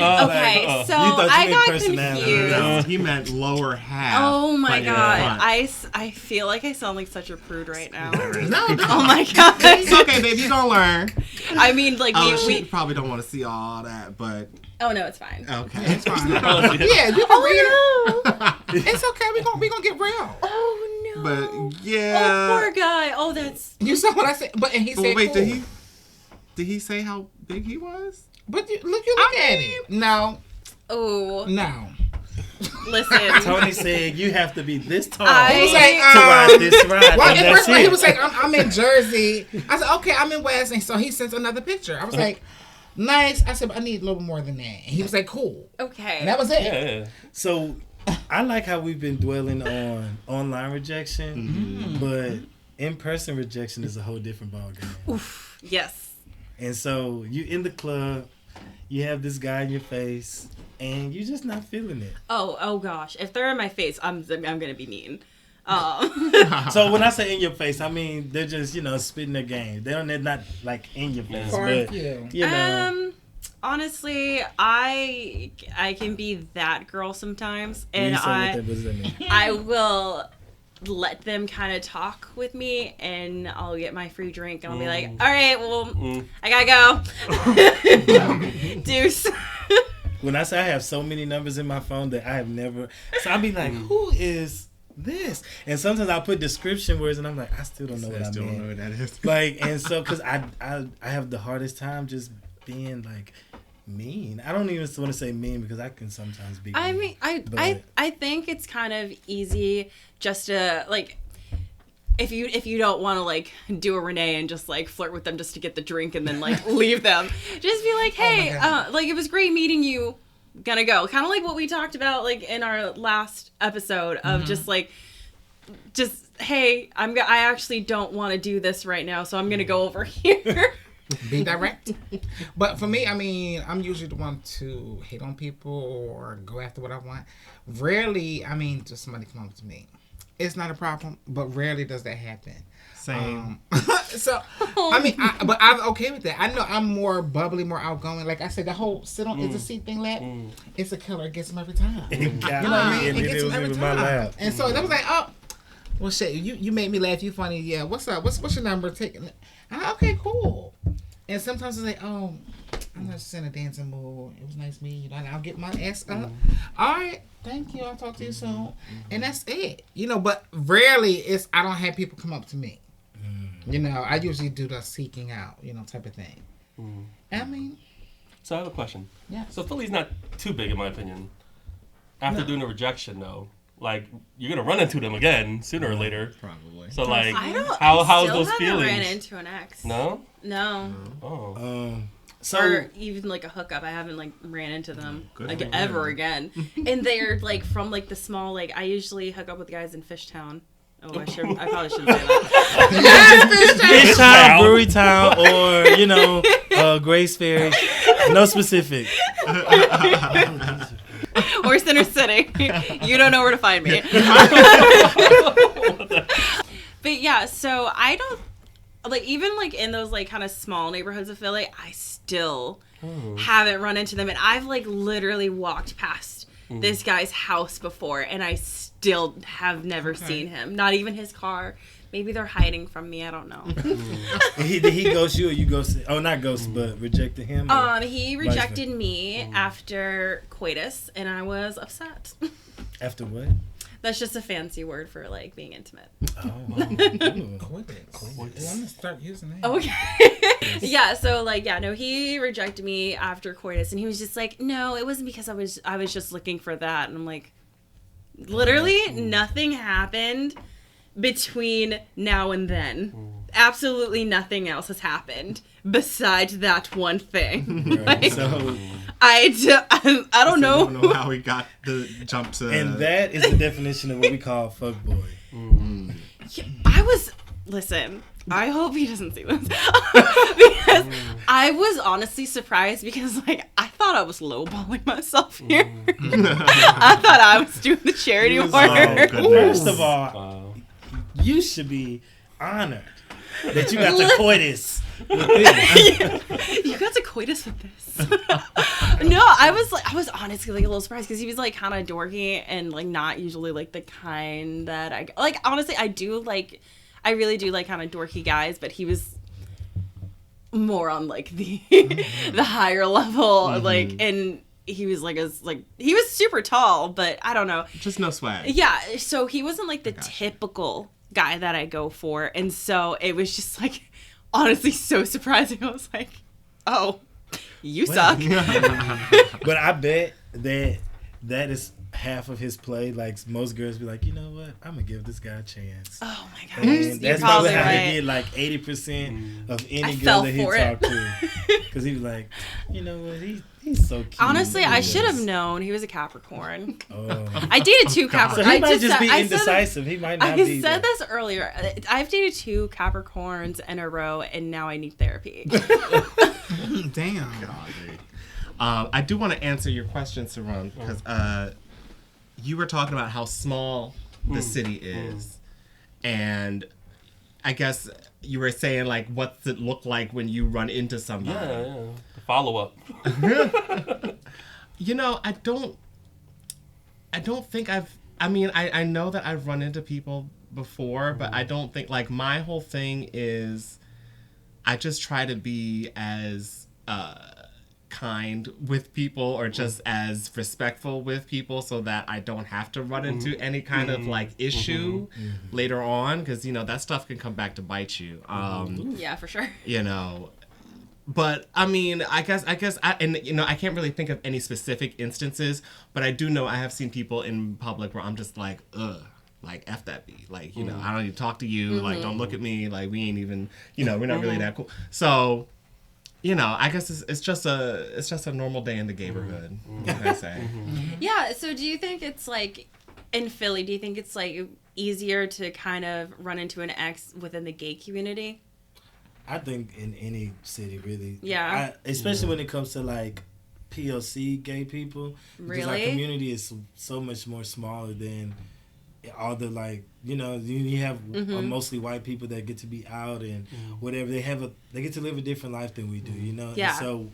so I got confused. No, he meant lower half. Oh my God, I feel like I sound like such a prude right now. No. Oh my God. It's okay, baby. You're gonna learn. I mean, like we probably don't want to see all that, but oh no, it's fine. Okay, it's fine. Yeah, you can read it. It's okay. We gonna get real. Oh no. But yeah. Oh, poor guy. Oh, that's. You saw what I said, and he said, wait, cool. Did he say how big he was? But you look at it. No. Oh. No. Listen. Tony said you have to be this tall He was like, to ride this ride. Well, at first he was like, I'm in Jersey. I said, okay, I'm in West. And so he sent another picture. I was like, nice. I said, I need a little more than that. And he was like, cool. Okay. And that was it. Yeah. So I like how we've been dwelling on online rejection, but in-person rejection is a whole different ballgame. Oof. Yes. And so you in the club, you have this guy in your face, and you're just not feeling it. Oh gosh! If they're in my face, I'm gonna be mean. So when I say in your face, I mean they're just spitting their game. They're not like in your face, but honestly, I can be that girl sometimes, and I will let them kind of talk with me, and I'll get my free drink, and I'll be like, all right, well, I gotta go. Deuce. When I say I have so many numbers in my phone that I have never, so I'll be like, who is this? And sometimes I put description words, and I'm like, I still don't know what I still don't know what that is. Like, and so because I have the hardest time just being like mean. I don't even want to say mean because I can sometimes be mean. I mean, I think it's kind of easy just to like, if you don't want to like do a Renee and just like flirt with them just to get the drink and then like leave them, just be like, hey, like it was great meeting you. Gonna go. Kind of like what we talked about like in our last episode of just hey, I actually don't want to do this right now, so I'm gonna go over here. Be direct. But for me, I mean, I'm usually the one to hit on people or go after what I want. Rarely, I mean, just somebody come up to me. It's not a problem, but rarely does that happen. Same. So, I mean, but I'm okay with that. I know I'm more bubbly, more outgoing. Like I said, the whole sit on is a seat thing, it's a killer. It gets them every time. You know what I mean? It gets them every time. And so that was like, oh, well, shit, you made me laugh. You funny. Yeah, what's up? What's your number? Okay, cool. And sometimes it's like, oh, I'm just in a dancing mood. It was nice meeting you. I'll get my ass up. All right, thank you. I'll talk to you soon. And that's it. But rarely I don't have people come up to me. You know, I usually do the seeking out, type of thing. I mean, so I have a question. Yeah. So Philly's not too big in my opinion. After doing the rejection though, like you're gonna run into them again sooner or later. Probably. So like, how's those feelings? Ran into an ex. No. Oh. So, or even like a hookup, I haven't like ran into them like ever again. And they're like from like the small like I usually hook up with guys in Fishtown. Oh, I probably shouldn't say that. Fishtown, Brewery Town, or Grace Ferry. No specific. Or Center City. You don't know where to find me. But yeah, so I don't like even like in those like kind of small neighborhoods of Philly, I still haven't run into them, and I've like literally walked past this guy's house before, and I still have never seen him. Not even his car. Maybe they're hiding from me. I don't know. Did he ghost you or you ghosted? Oh, not ghost, but rejected him? He rejected me after coitus, and I was upset. After what? That's just a fancy word for like being intimate. Oh. coitus. I'm gonna start using that. Okay. Yeah. So like, yeah, no, he rejected me after coitus, and he was just like, no, it wasn't because I was just looking for that, and I'm like, literally nothing happened between now and then. Absolutely nothing else has happened besides that one thing. Right. Like, So I don't know. I don't know how we got the jump to. And that is the definition of what we call fuckboy. Yeah, listen, I hope he doesn't see this. Because I was honestly surprised because, like, I thought I was lowballing myself here. I thought I was doing the charity work. First of all, you should be honored that you got the coitus with this. You got to coitus with this. No, I was honestly like a little surprised because he was like kind of dorky and like not usually like the kind that I like. Honestly, I really do like kind of dorky guys, but he was more on like the the higher level, like, and he was like he was super tall, but I don't know, just no swag. Yeah, so he wasn't like the typical guy that I go for, and so it was just like honestly so surprising. I was like, oh, you suck. But I bet that is half of his play. Like most girls be like, you know what, I'm gonna give this guy a chance. Oh my gosh, and that's probably how he get like 80% of any girl that he talked to, because he was like, you know what, he's so cute. Honestly, I should have known he was a Capricorn. I dated 2 Capricorns. So he might just be indecisive. He might not be. I said this earlier. I've dated 2 Capricorns in a row, and now I need therapy. Damn. I do want to answer your question, Sarun, because you were talking about how small the city is, and I guess you were saying like, what's it look like when you run into somebody? Yeah. The follow up. You know, I don't think I know that I've run into people before, but I don't think, like, my whole thing is I just try to be as kind with people or just as respectful with people so that I don't have to run into any kind of like issue later on, because, you know, that stuff can come back to bite you. Yeah, for sure. You know, but I mean, I guess I can't really think of any specific instances, but I do know I have seen people in public where I'm just like, ugh, like F that B, like, you know, I don't need to talk to you, like, don't look at me, like, we ain't even, you know, we're not really that cool. So, you know, I guess it's just a normal day in the neighborhood. What can I say? Yeah. So, do you think it's like in Philly? Do you think it's like easier to kind of run into an ex within the gay community? I think in any city, really. Yeah. Especially when it comes to like POC gay people. Really? Because our community is so much more smaller than all the, like, you know, you have mostly white people that get to be out and whatever. They get to live a different life than we do, you know? Yeah. And so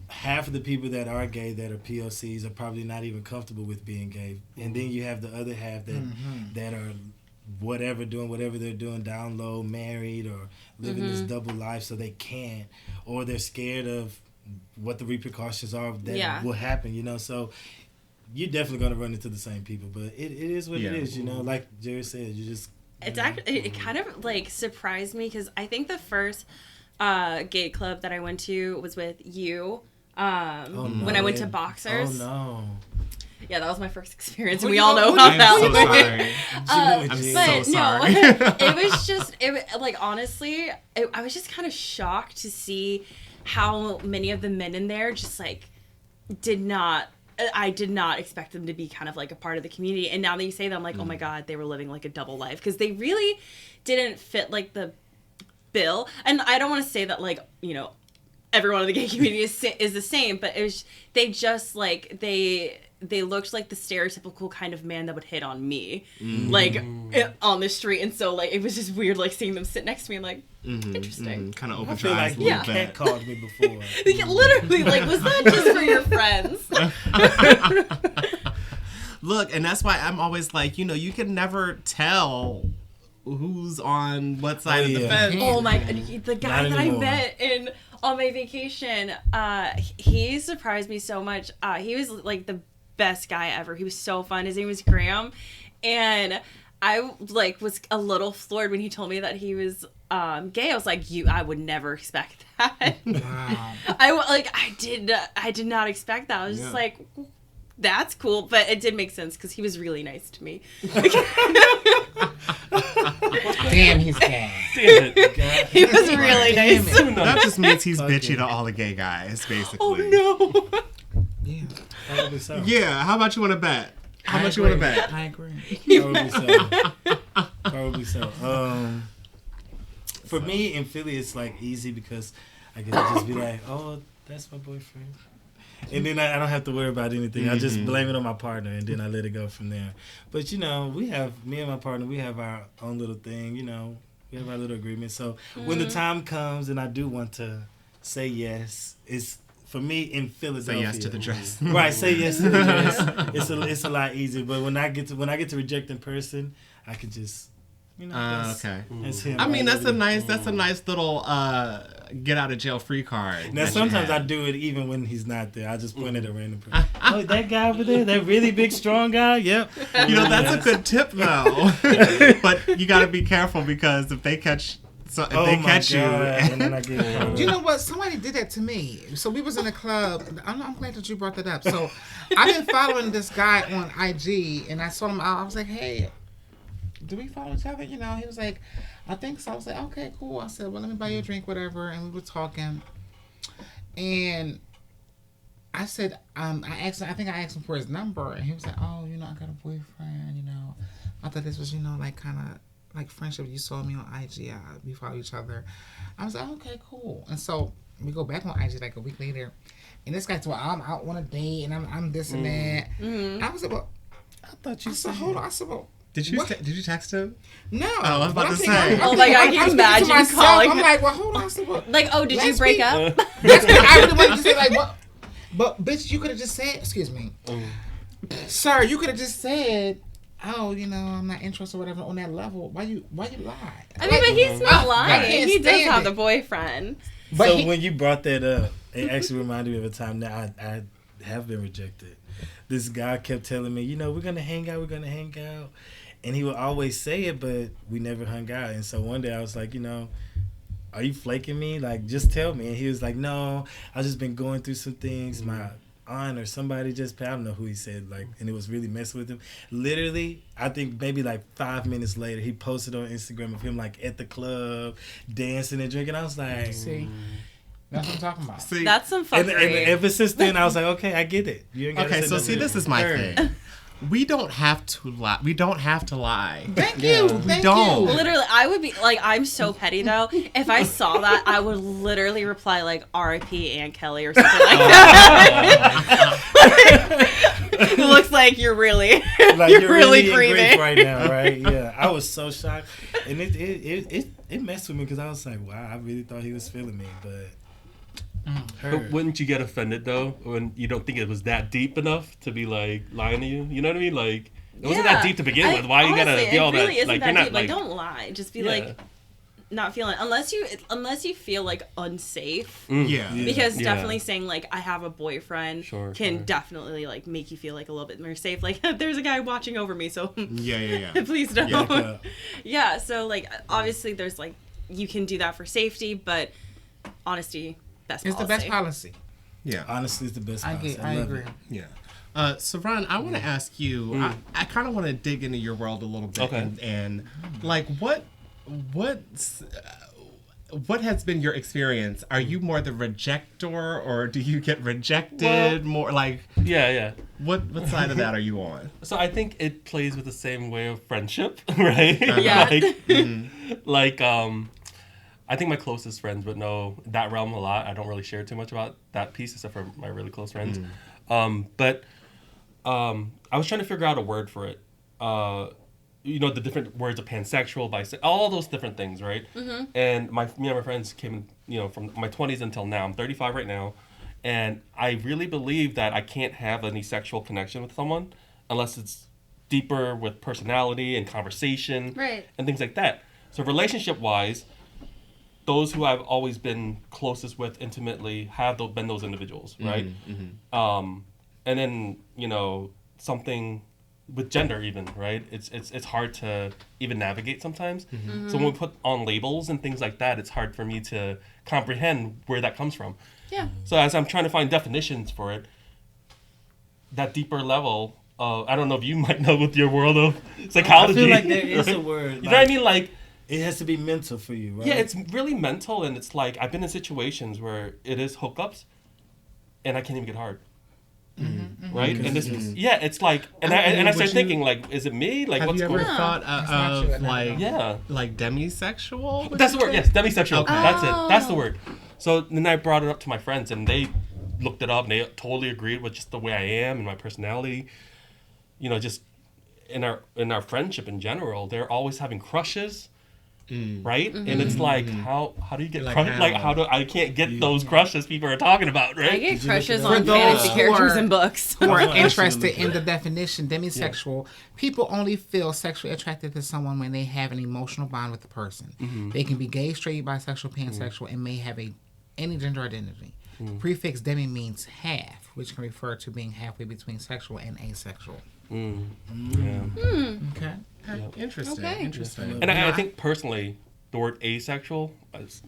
half of the people that are gay that are POCs are probably not even comfortable with being gay. And then you have the other half that are doing whatever they're doing down low, married or living this double life so they can't, or they're scared of what the repercussions are that will happen, you know? So you're definitely going to run into the same people, but it is what it is, you know? Like Jarrod said, you just It's actually, it kind of like surprised me because I think the first gay club that I went to was with you when I went to Boxers. Oh no. Yeah, that was my first experience, and we all know how that was. I'm so sorry. It was just, like, honestly, I was just kind of shocked to see how many of the men in there just, like, I did not expect them to be kind of, like, a part of the community. And now that you say that, I'm like, oh, my God, they were living, like, a double life. Because they really didn't fit, like, the bill. And I don't want to say that, like, you know, everyone in the gay community is the same. But it was, they just, like, they looked like the stereotypical kind of man that would hit on me, like, on the street. And so, like, it was just weird, like, seeing them sit next to me and, like, interesting. Kind of open I feel your eyes like a little bit. cat called me before. Literally, like, was that just for your friends? Look, and that's why I'm always like, you know, you can never tell who's on what side of the fence. Oh my, the guy that I met on my vacation, he surprised me so much. He was like the best guy ever. He was so fun. His name was Graham, and I like was a little floored when he told me that he was gay. I was like, I would never expect that. Wow. I did not expect that. I was just like, that's cool, but it did make sense because he was really nice to me. Damn, he's gay. Damn it. God. He was really nice. That just means he's bitchy to all the gay guys, basically. Oh no. Yeah. Probably so. Yeah, how much you want to bet? How I much you want to agree. bet? I agree. Probably so. Probably so. For me in Philly, it's like easy because I get to just be like, "Oh, that's my boyfriend," and then I don't have to worry about anything. I just blame it on my partner, and then I let it go from there. But you know, me and my partner, we have our own little thing. You know, we have our little agreement. So when the time comes, and I do want to say yes, it's. For me in Philadelphia, Say yes to the dress. Right, say yes to the dress. It's a lot easier. But when I get to reject in person, I can just, you know. Okay. That's him. I mean, right that's a nice little get out of jail free card. Now sometimes I do it even when he's not there. I just point at a random person. Oh, that guy over there, that really big strong guy. Yep. You know, that's a good tip though. But you got to be careful because if they catch. So if they catch you, and then I get You know what? Somebody did that to me. So we was in a club. I'm glad that you brought that up. So I've been following this guy on IG, and I saw him out. I was like, hey, do we follow each other? You know, he was like, I think so. I was like, okay, cool. I said, well, let me buy you a drink, whatever. And we were talking, and I said, I think I asked him for his number, and he was like, oh, you know, I got a boyfriend. You know, I thought this was, you know, like kind of. Like friendship, you saw me on IG, we follow each other. I was like, okay, cool. And so we go back on IG like a week later, and this guy told me, I'm out on a date, and I'm this and that. Mm-hmm. I was like, well, I thought you said, hold on. I said, well, did you text him? No. Oh, I was about to say. Oh my God, can you imagine calling? I'm like, well, hold on. I said, well, like, oh, did you break up? That's what I really wanted to say, like, what? But bitch, you could have just said, excuse me, sir, you could have just said. Oh, you know, I'm not interested or whatever on that level. Why you lie? I mean, but he's not lying. He does have the boyfriend. But when you brought that up, it actually reminded me of a time that I have been rejected. This guy kept telling me, you know, we're going to hang out. And he would always say it, but we never hung out. And so one day I was like, you know, are you flaking me? Like, just tell me. And he was like, no, I've just been going through some things. My aunt or somebody I don't know who he said, like, and it was really messing with him. Literally, I think maybe like 5 minutes later, he posted on Instagram of him like at the club, dancing and drinking. I was like, see, that's what I'm talking about. See, that's some fuckery. And ever since then, I was like, okay, I get it. You ain't gotta okay, say so nothing. see, this is my thing. We don't have to lie. We don't have to lie. Thank you. We don't. Literally, I would be like, I'm so petty though. If I saw that, I would literally reply like R.I.P. Aunt Kelly or something like that. It looks like you're really, like you're really grieving right now, right? Yeah, I was so shocked, and it messed with me because I was like, wow, I really thought he was feeling me, but. But wouldn't you get offended though when you don't think it was that deep enough to be like lying to you? You know what I mean? Like it wasn't that deep to begin with. Why you gotta be all really that? Like that you're not deep. Like don't lie. Just be like, not feeling unless you feel like unsafe. Yeah. Because definitely saying like I have a boyfriend can sure. definitely like make you feel like a little bit more safe. Like there's a guy watching over me, so please don't. Yeah, so like obviously there's like you can do that for safety, but honesty best policy. It's the best policy. Yeah. Honestly, it's the best policy. I agree. Yeah. Sarun, I want to ask you. I kind of want to dig into your world a little bit, Okay. and like what has been your experience? Are you more the rejector, or do you get rejected more? Like, yeah. What side of that are you on? So I think it plays with the same way of friendship, right? Yeah. Like, I think my closest friends would know that realm a lot. I don't really share too much about that piece, except for my really close friends. But I was trying to figure out a word for it. The different words of pansexual, bisexual, all those different things, right? And me and my friends came, from my 20s until now. I'm 35 right now. And I really believe that I can't have any sexual connection with someone unless it's deeper with personality and conversation and things like that. So relationship-wise, those who I've always been closest with intimately have been those individuals, right? And then, something with gender even, right? It's hard to even navigate sometimes. So when we put on labels and things like that, it's hard for me to comprehend where that comes from. Yeah. So as I'm trying to find definitions for it, that deeper level, I don't know if you might know with your world of psychology. I feel like there is a word. You know what I mean? Like, it has to be mental for you, right? yeah, it's really mental, and it's like I've been in situations where it is hookups, and I can't even get hard. Right? And this is, it's like, and I started thinking, like, is it me? Like, what's going on? Have you ever thought of like demisexual? That's the word. Yes, demisexual. Okay. That's it. That's the word. So then I brought it up to my friends, and they looked it up, and they totally agreed with just the way I am and my personality. Just in our friendship in general, they're always having crushes. Right? And it's like, how do you get crushes? Like, I can't get those crushes people are talking about, right? I get crushes on For those fantasy who characters are- in books. Who are interested in the definition, demisexual, people only feel sexually attracted to someone when they have an emotional bond with the person. They can be gay, straight, bisexual, pansexual, and may have any gender identity. The prefix demi means half, which can refer to being halfway between sexual and asexual. Okay. Interesting. Okay. Interesting. And I think personally, the word asexual,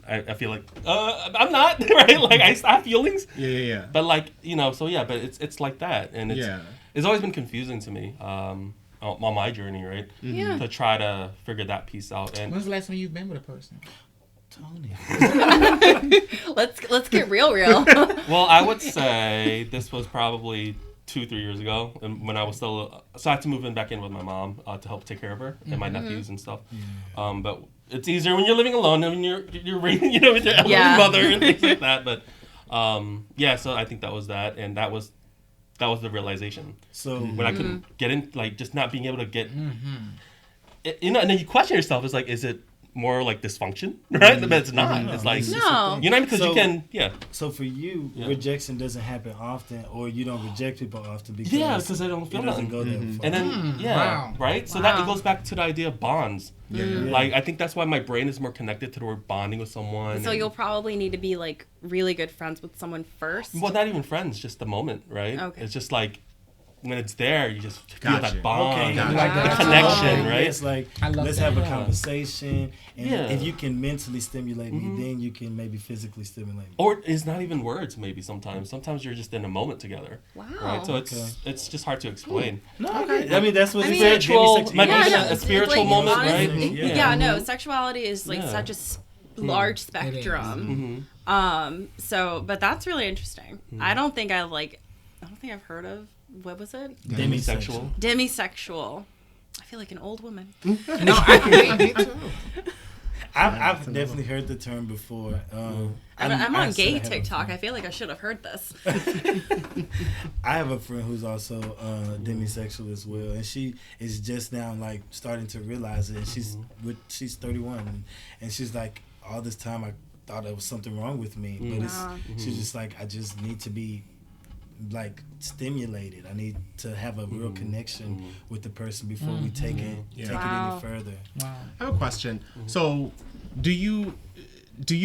I feel like I'm not right. Like I have feelings. Yeah. But like but it's like that, and it's always been confusing to me on my journey, right? Yeah. To try to figure that piece out. And When's the last time you've been with a person? Tony. Let's get real. well, I would say this was probably 2-3 years ago, and when I was still, so I had to move back in with my mom to help take care of her and my nephews and stuff. But it's easier when you're living alone and when you're raising, with your elderly mother and things like that. But so I think that was that, and that was the realization. So when I couldn't get in, like just not being able to get, and then you question yourself. It's like, is it more like dysfunction, right? But it's not. It's like because you can, So for you, rejection doesn't happen often, or you don't reject people often because because I don't feel it doesn't nothing. go there. And then right. So that it goes back to the idea of bonds. Like I think that's why my brain is more connected to the word bonding with someone. So you'll probably need to be like really good friends with someone first. Well, not even friends, just the moment, right? Okay. It's just like when it's there, you just feel that bond, Okay, the connection, right? It's like, let's have a conversation, and if you can mentally stimulate me, then you can maybe physically stimulate me. Or it's not even words, maybe sometimes. Sometimes you're just in a moment together. Wow. Right? So it's just hard to explain. No, I mean, that's what spiritual, demisexual might be is. a spiritual moment, right? No, sexuality is like such a large spectrum. But that's really interesting. I don't think I've heard of, what was it? Demisexual. Demisexual. I feel like an old woman. No, I me too. I've definitely heard the term before. I'm on gay TikTok. I feel like I should have heard this. I have a friend who's also demisexual as well, and she is just now like starting to realize it. And she's 31, and she's like, all this time I thought there was something wrong with me, but she's just like, I just need to be like stimulated. I need to have a real connection with the person before we take it any further. Wow. I have a question. So, do you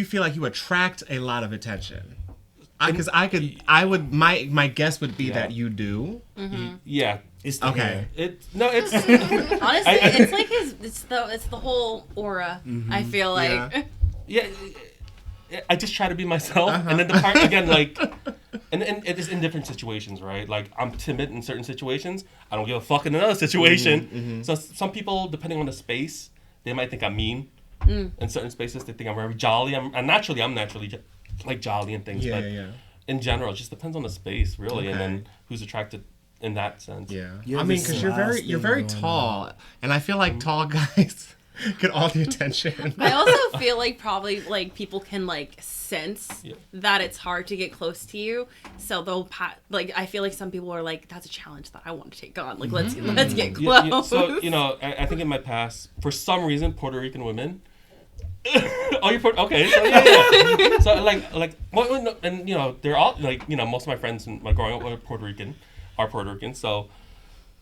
feel like you attract a lot of attention? Because my guess would be that you do. Yeah. It's the hair. It's honestly, it's like it's the whole aura. I feel like. Yeah. I just try to be myself, and then the part again, like, and it is in different situations, right? Like, I'm timid in certain situations. I don't give a fuck in another situation. So some people, depending on the space, they might think I'm mean. In certain spaces, they think I'm very jolly. I'm naturally like jolly and things. But in general, it just depends on the space, really, and then who's attracted in that sense. Yeah. I mean, because you're very tall, and I feel like tall guys get all the attention. I also feel like probably like people can like sense that it's hard to get close to you, so they'll like I feel like some people are like, that's a challenge that I want to take on. Like let's get close. So I think in my past, for some reason, Puerto Rican women. Oh, you're okay. So yeah. So and they're all like most of my friends and growing up are Puerto Rican. So.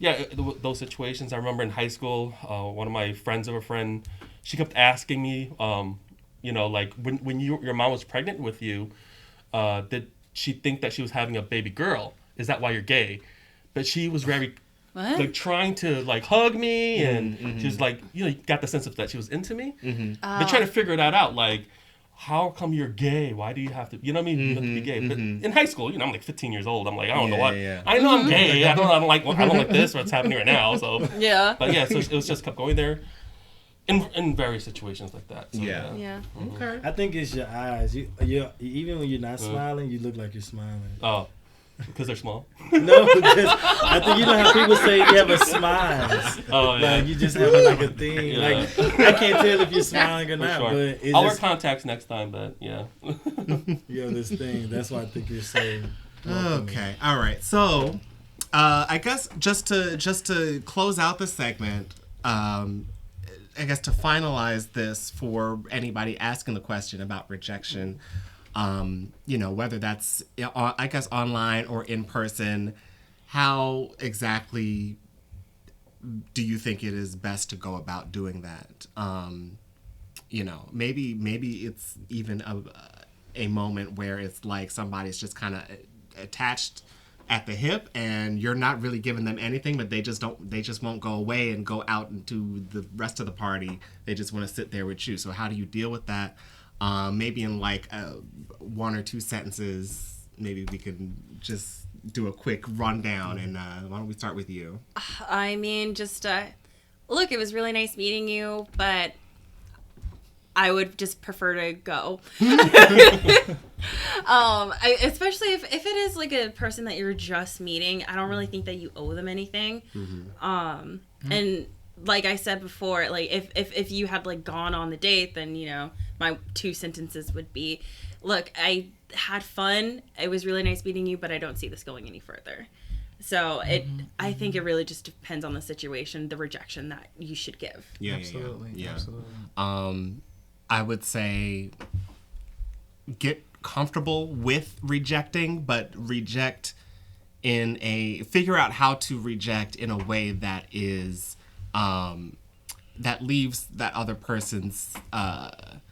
Yeah, those situations. I remember in high school, one of my friends of a friend, she kept asking me, like when your mom was pregnant with you, did she think that she was having a baby girl? Is that why you're gay? But she was very like trying to like hug me, and she was like, you got the sense of that she was into me. But trying to figure that out, like. How come you're gay? Why do you have to? You know what I mean? You have to be gay. But in high school, I'm like 15 years old. I'm like, I don't know what. I know I'm gay. I don't like this. What's happening right now? So yeah. But yeah, so it was just kept going there, in various situations like that. So, yeah. Okay. I think it's your eyes. You even when you're not smiling, you look like you're smiling. Oh. Because they're small? No, because I think how people say you have a smile. Oh, yeah. Like you just have like a thing. Yeah. Like I can't tell if you're smiling or not. Sure. But I'll wear contacts next time, but yeah. You have this thing. That's why I think you're so okay. All right. So I guess just to close out the segment, I guess to finalize this for anybody asking the question about rejection, whether that's, I guess, online or in person, how exactly do you think it is best to go about doing that? Maybe it's even a moment where it's like somebody's just kind of attached at the hip and you're not really giving them anything, but they just won't go away and go out into the rest of the party. They just want to sit there with you. So how do you deal with that? Maybe in like one or two sentences, maybe we can just do a quick rundown. And why don't we start with you? I mean, just look, it was really nice meeting you, but I would just prefer to go. Especially if it is like a person that you're just meeting, I don't really think that you owe them anything. And like I said before, like if you had like gone on the date, then my two sentences would be, look, I had fun. It was really nice meeting you, but I don't see this going any further. So I think it really just depends on the situation, the rejection that you should give. Yeah, absolutely. I would say get comfortable with rejecting, but figure out how to reject in a way that is, that leaves that other person's, I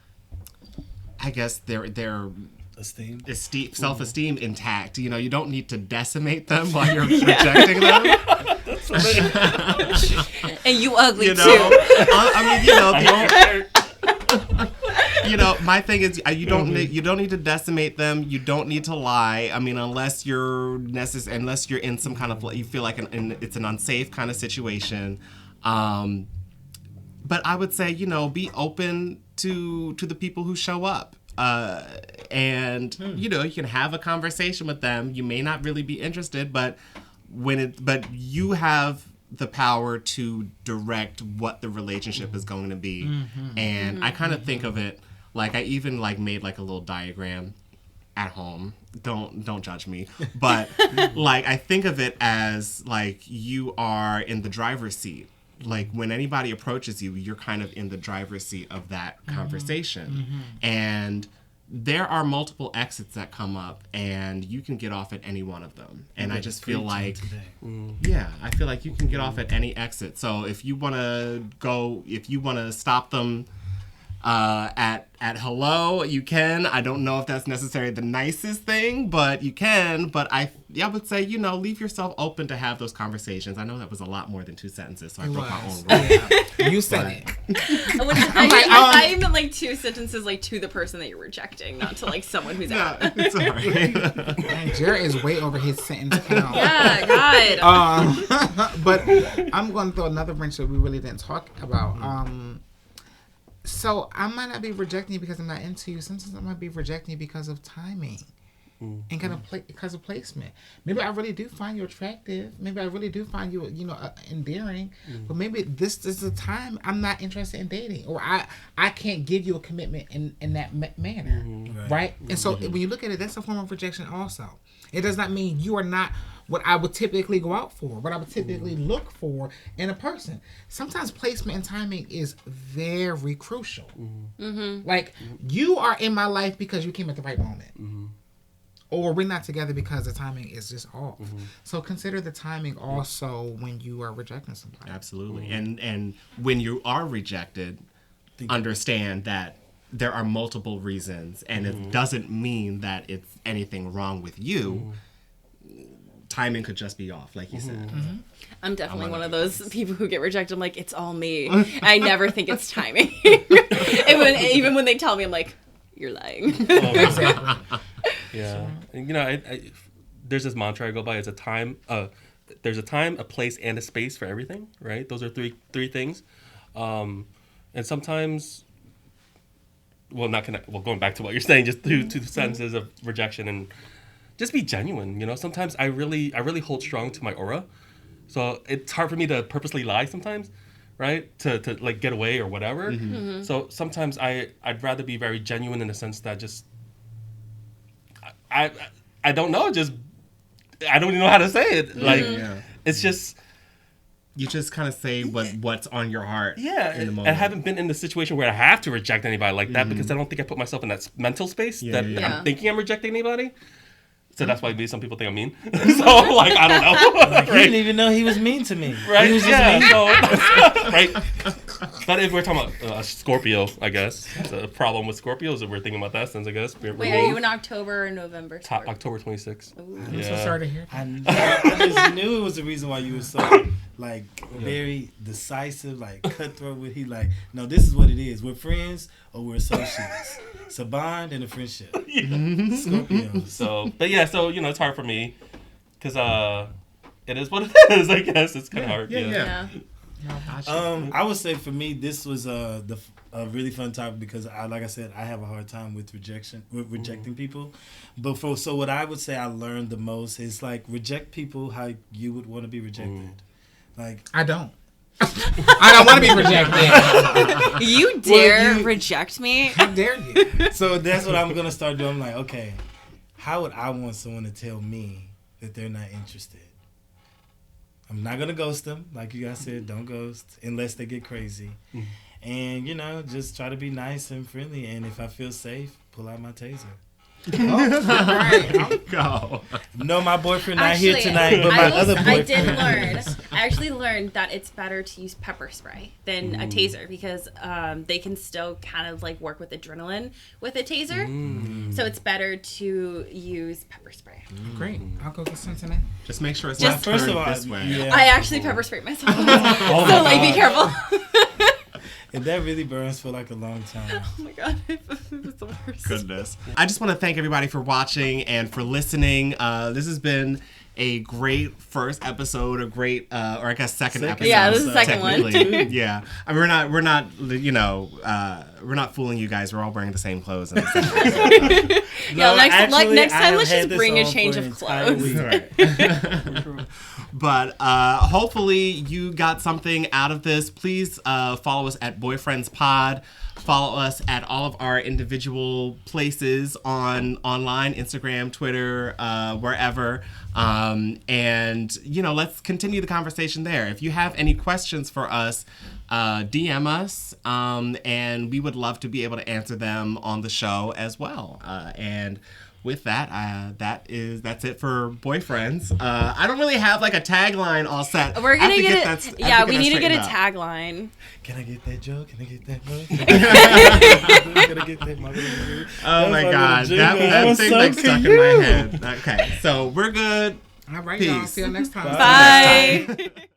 guess their self-esteem intact. You don't need to decimate them while you're rejecting them. And you ugly too. My thing is you don't need to decimate them. You don't need to lie. I mean, unless you're in some kind of, you feel like it's an unsafe kind of situation. But I would say, be open to the people who show up. And you can have a conversation with them. You may not really be interested, but you have the power to direct what the relationship is going to be. And I kind of think of it like, I even like made like a little diagram at home. Don't judge me, but like I think of it as like you are in the driver's seat. Like when anybody approaches you, you're kind of in the driver's seat of that conversation. And there are multiple exits that come up, and you can get off at any one of them. And I just feel like, I feel like you can get off at any exit. So if you want to stop them at hello, you can. I don't know if that's necessarily the nicest thing, but you can. But I would say, leave yourself open to have those conversations. I know that was a lot more than 2 sentences, so I broke my own rule. Yeah. You said it. I meant like 2 sentences, like to the person that you're rejecting, not to like someone who's out. It's all right. Man, Jarrod is way over his sentence count. Yeah, God. But I'm going to throw another wrench that we really didn't talk about. So I might not be rejecting you because I'm not into you. Sometimes I might be rejecting you because of timing and kind of because of placement. Maybe I really do find you attractive. Maybe I really do find you, endearing. But maybe this is the time I'm not interested in dating, or I can't give you a commitment in that manner, right? And so when you look at it, that's a form of rejection also. It does not mean you are not what I would typically go out for, what I would typically look for in a person. Sometimes placement and timing is very crucial. Like, you are in my life because you came at the right moment. Or we're not together because the timing is just off. So consider the timing also when you are rejecting somebody. Absolutely. And when you are rejected, understand that there are multiple reasons, and it doesn't mean that it's anything wrong with you. Timing could just be off, like you said. I'm definitely one of those people who get rejected. I'm like, it's all me. I never think it's timing. Even when they tell me, I'm like, you're lying. Exactly. Yeah. And, there's this mantra I go by. It's a time. There's a time, a place, and a space for everything. Right. Those are three things. And sometimes, going back to what you're saying, just two sentences of rejection, and just be genuine. Sometimes I really hold strong to my aura, so it's hard for me to purposely lie sometimes, right? To like get away or whatever. So sometimes I'd rather be very genuine in the sense that just I don't know, just I don't even know how to say it. Like it's just. You just kind of say what's on your heart. Yeah, in the moment. I haven't been in the situation where I have to reject anybody like that because I don't think I put myself in that mental space that I'm thinking I'm rejecting anybody. So that's why maybe some people think I'm mean. So like I don't know. Like, you didn't even know he was mean to me. Right? He was just mean. So, right. But if we're talking about Scorpio, I guess the problem with Scorpios if we're thinking about that sense, I guess. Wait, are you in October or November? October 26th. I'm so sorry to hear that. I just knew it was the reason why you were so very decisive, cutthroat with no, this is what it is. We're friends or we're associates. It's a bond and a friendship. Scorpios. So it's hard for me because it is what it is. I guess it's kind of hard. Yeah. I would say for me, this was a really fun topic because like I said, I have a hard time with rejecting people. But so what I would say I learned the most is reject people how you would want to be rejected. I don't. I don't want to be rejected. You dare reject me? How dare you? So that's what I'm gonna start doing. I'm like, okay, how would I want someone to tell me that they're not interested? I'm not gonna ghost them, like you guys said. Don't ghost unless they get crazy, and just try to be nice and friendly. And if I feel safe, pull out my taser. Right. Go. No, my boyfriend not here tonight, but my other boyfriend. I actually learned that it's better to use pepper spray than a taser because they can still kind of work with adrenaline with a taser. So it's better to use pepper spray. Great. I'll go to Cincinnati. Just make sure it's not first turned of all, this way. Yeah. I actually pepper sprayed myself. So be careful. And that really burns for a long time. Oh my God, it was the worst. Goodness. I just want to thank everybody for watching and for listening. This has been a great first episode, a great, or I guess second episode. Yeah, this is the second one. Yeah, I mean, we're not fooling you guys. We're all wearing the same clothes. In the next time, let's just bring a change of clothes. Right. But hopefully you got something out of this. Please follow us at BoyFriends Pod. Follow us at all of our individual places online, Instagram, Twitter, wherever. And, let's continue the conversation there. If you have any questions for us, DM us, and we would love to be able to answer them on the show as well. And with that, that's it for BoyFriends. I don't really have like a tagline all set. We're gonna get it. Yeah, we need to get a tagline. Can I get that joke? Can I get that joke? Can I get that? Oh my God, that thing like stuck in my head. Okay, so we're good. All right, y'all. See you next time. Bye.